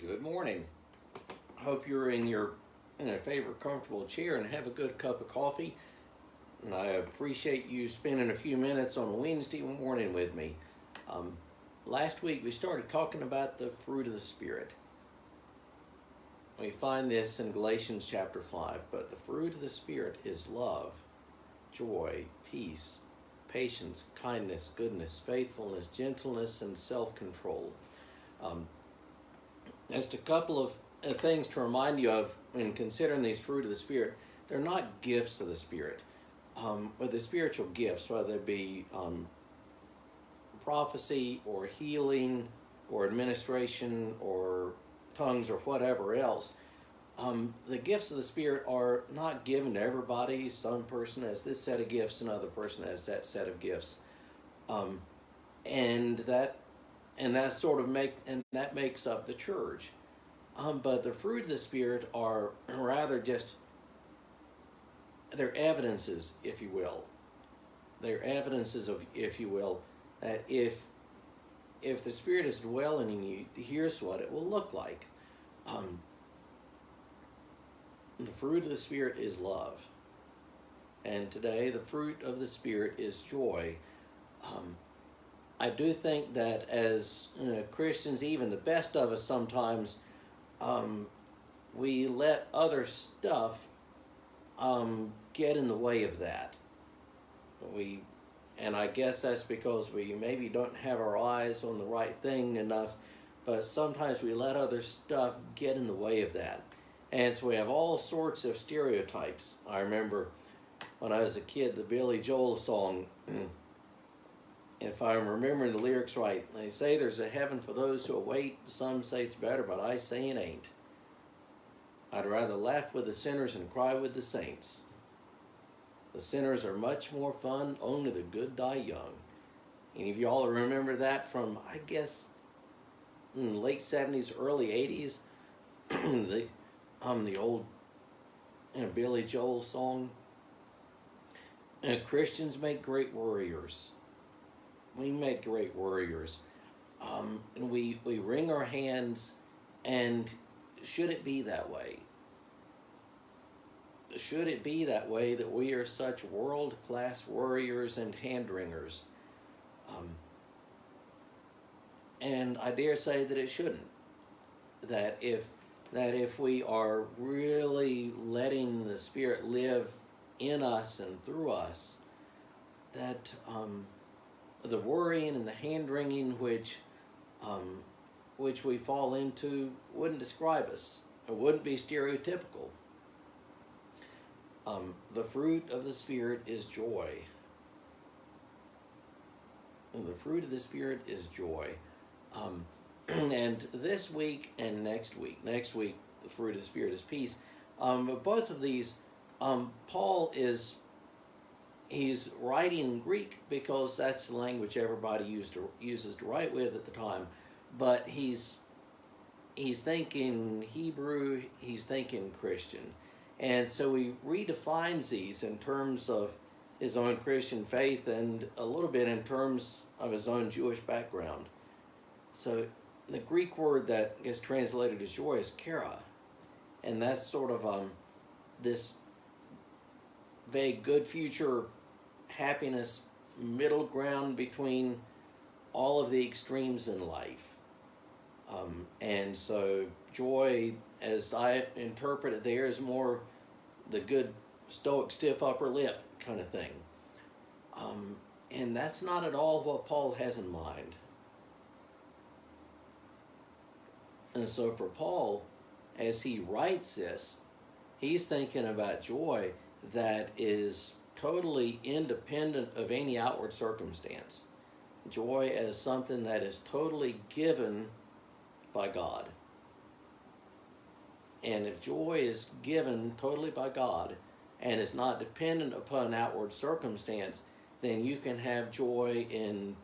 Good morning. Hope you're in a favorite comfortable chair and have a good cup of coffee. And I appreciate you spending a few minutes on a Wednesday morning with me. Last week we started talking about the fruit of the Spirit. We find this in Galatians chapter 5. But the fruit of the Spirit is love, joy, peace, patience, kindness, goodness, faithfulness, gentleness, and self-control. Just a couple of things to remind you of when considering these fruit of the Spirit. They're not gifts of the Spirit, but the spiritual gifts, whether it be prophecy or healing or administration or tongues or whatever else. The gifts of the Spirit are not given to everybody. Some person has this set of gifts, another person has that set of gifts, and that makes up the church. But the fruit of the Spirit are rather just, they're evidences, if you will. They're evidences of, if you will, that if the Spirit is dwelling in you, here's what it will look like. The fruit of the Spirit is love. And today, the fruit of the Spirit is joy. I do think that as Christians, even the best of us sometimes, we let other stuff get in the way of that. And I guess that's because we maybe don't have our eyes on the right thing enough, but sometimes we let other stuff get in the way of that. And so we have all sorts of stereotypes. I remember when I was a kid, the Billy Joel song, if I'm remembering the lyrics right, they say there's a heaven for those who await. Some say it's better, but I say it ain't. I'd rather laugh with the sinners and cry with the saints. The sinners are much more fun, only the good die young. Any of y'all remember that from, I guess, in the late 70s, early 80s? The old Billy Joel song. Christians make great warriors. We make great warriors. And we wring our hands, and should it be that way? Should it be that way that we are such world-class warriors and hand-wringers? And I dare say that it shouldn't. That if we are really letting the Spirit live in us and through us, that the worrying and the hand-wringing which we fall into wouldn't describe us. It wouldn't be stereotypical. The fruit of the Spirit is joy. And the fruit of the Spirit is joy. And this week and next week, the fruit of the Spirit is peace. Both of these, Paul he's writing in Greek because that's the language everybody uses to write with at the time. But he's thinking Hebrew, he's thinking Christian. And so he redefines these in terms of his own Christian faith and a little bit in terms of his own Jewish background. So the Greek word that gets translated as joy is kara. And that's sort of this vague good future happiness middle ground between all of the extremes in life. And so joy, as I interpret it there, is more the good stoic stiff upper lip kind of thing. And that's not at all what Paul has in mind. And so for Paul, as he writes this, he's thinking about joy that is totally independent of any outward circumstance. Joy as something that is totally given by God. And if joy is given totally by God and is not dependent upon outward circumstance, then you can have joy in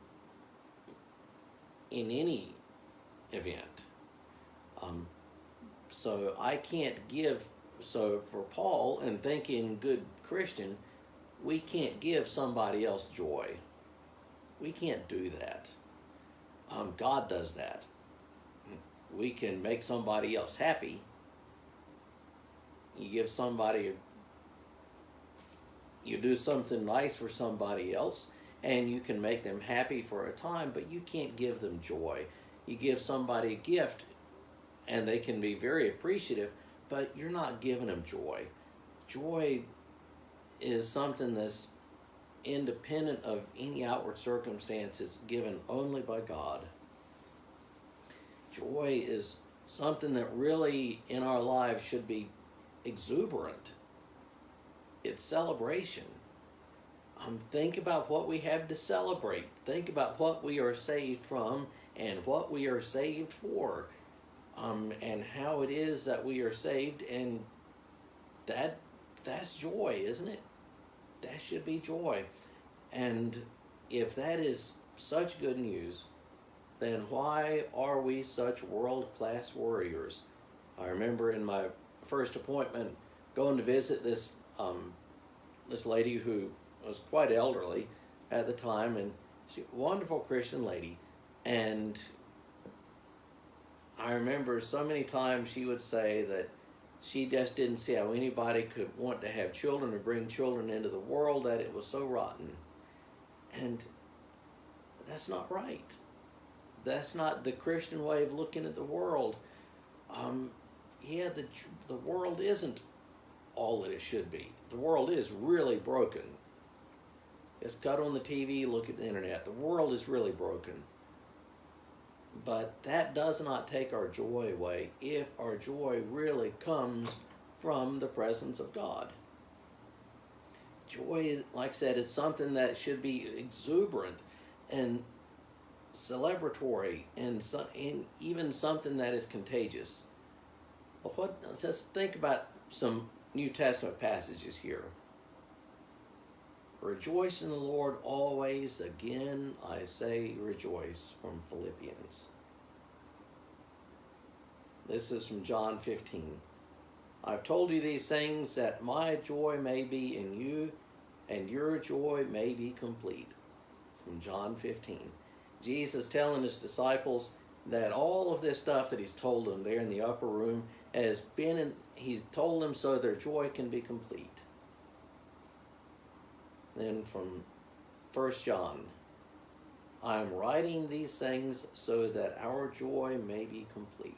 any event. So I can't give, so for Paul, and thinking good Christian, we can't give somebody else joy. We can't do that. God does that. we can make somebody else happy. You give somebody, you do something nice for somebody else, and you can make them happy for a time, but you can't give them joy. You give somebody a gift, and they can be very appreciative, but you're not giving them joy. Joy is something that's independent of any outward circumstances, given only by God. Joy is something that really in our lives should be exuberant. It's celebration. Think about what we have to celebrate. Think about what we are saved from and what we are saved for, and how it is that we are saved, and that's joy, isn't it? That should be joy. And if that is such good news, then why are we such world-class warriors? I remember in my first appointment going to visit this lady who was quite elderly at the time, and she was a wonderful Christian lady. And I remember so many times she would say that she just didn't see how anybody could want to have children or bring children into the world, that it was so rotten. And that's not right. That's not the Christian way of looking at the world. The world isn't all that it should be. The world is really broken. Just cut on the TV, look at the internet. The world is really broken. But that does not take our joy away if our joy really comes from the presence of God. Joy, like I said, is something that should be exuberant and celebratory, and even something that is contagious. But let's think about some New Testament passages here. Rejoice in the Lord always. Again, I say rejoice, from Philippians. This is from John 15. I've told you these things that my joy may be in you and your joy may be complete. From John 15. Jesus telling his disciples that all of this stuff that he's told them there in the upper room he's told them so their joy can be complete. Then from 1 John, I am writing these things so that our joy may be complete.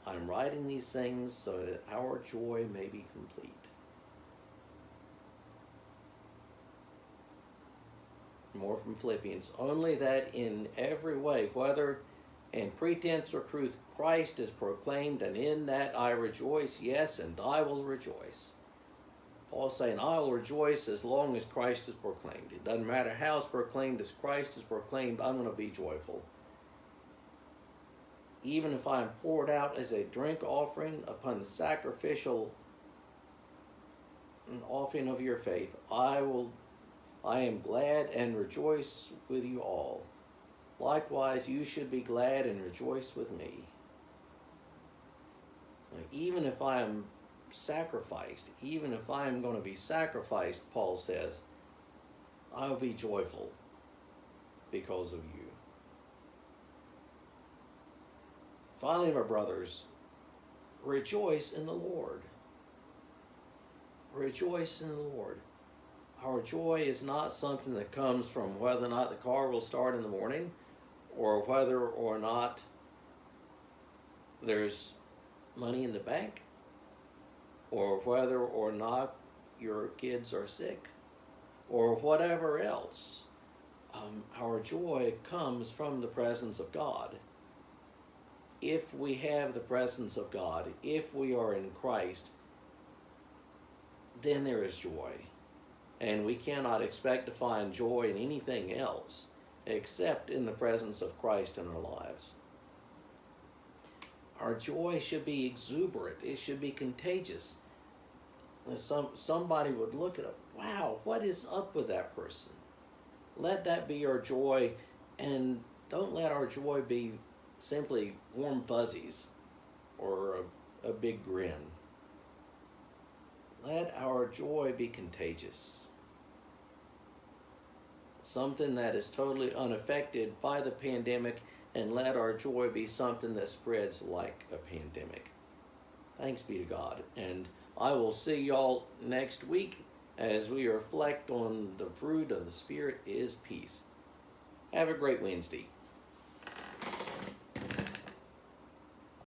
I'm writing these things so that our joy may be complete. More from Philippians. Only that in every way, whether in pretense or truth, Christ is proclaimed, and in that I rejoice, yes, and I will rejoice. Paul's saying, I will rejoice as long as Christ is proclaimed. It doesn't matter how it's proclaimed, as Christ is proclaimed, I'm going to be joyful. Even if I am poured out as a drink offering upon the sacrificial offering of your faith, I am glad and rejoice with you all. Likewise, you should be glad and rejoice with me. Even if I am sacrificed, even if I am going to be sacrificed, Paul says, I will be joyful because of you. Finally, my brothers, rejoice in the Lord. Rejoice in the Lord. Our joy is not something that comes from whether or not the car will start in the morning, or whether or not there's money in the bank, or whether or not your kids are sick, or whatever else. Our joy comes from the presence of God. If we have the presence of God, if we are in Christ, then there is joy. And we cannot expect to find joy in anything else except in the presence of Christ in our lives. Our joy should be exuberant. It should be contagious. Somebody would look at it, wow, what is up with that person? Let that be our joy, and don't let our joy be simply warm fuzzies or a big grin. Let our joy be contagious. Something that is totally unaffected by the pandemic and let our joy be something that spreads like a pandemic. Thanks be to God. And I will see y'all next week as we reflect on the fruit of the Spirit is peace. Have a great Wednesday.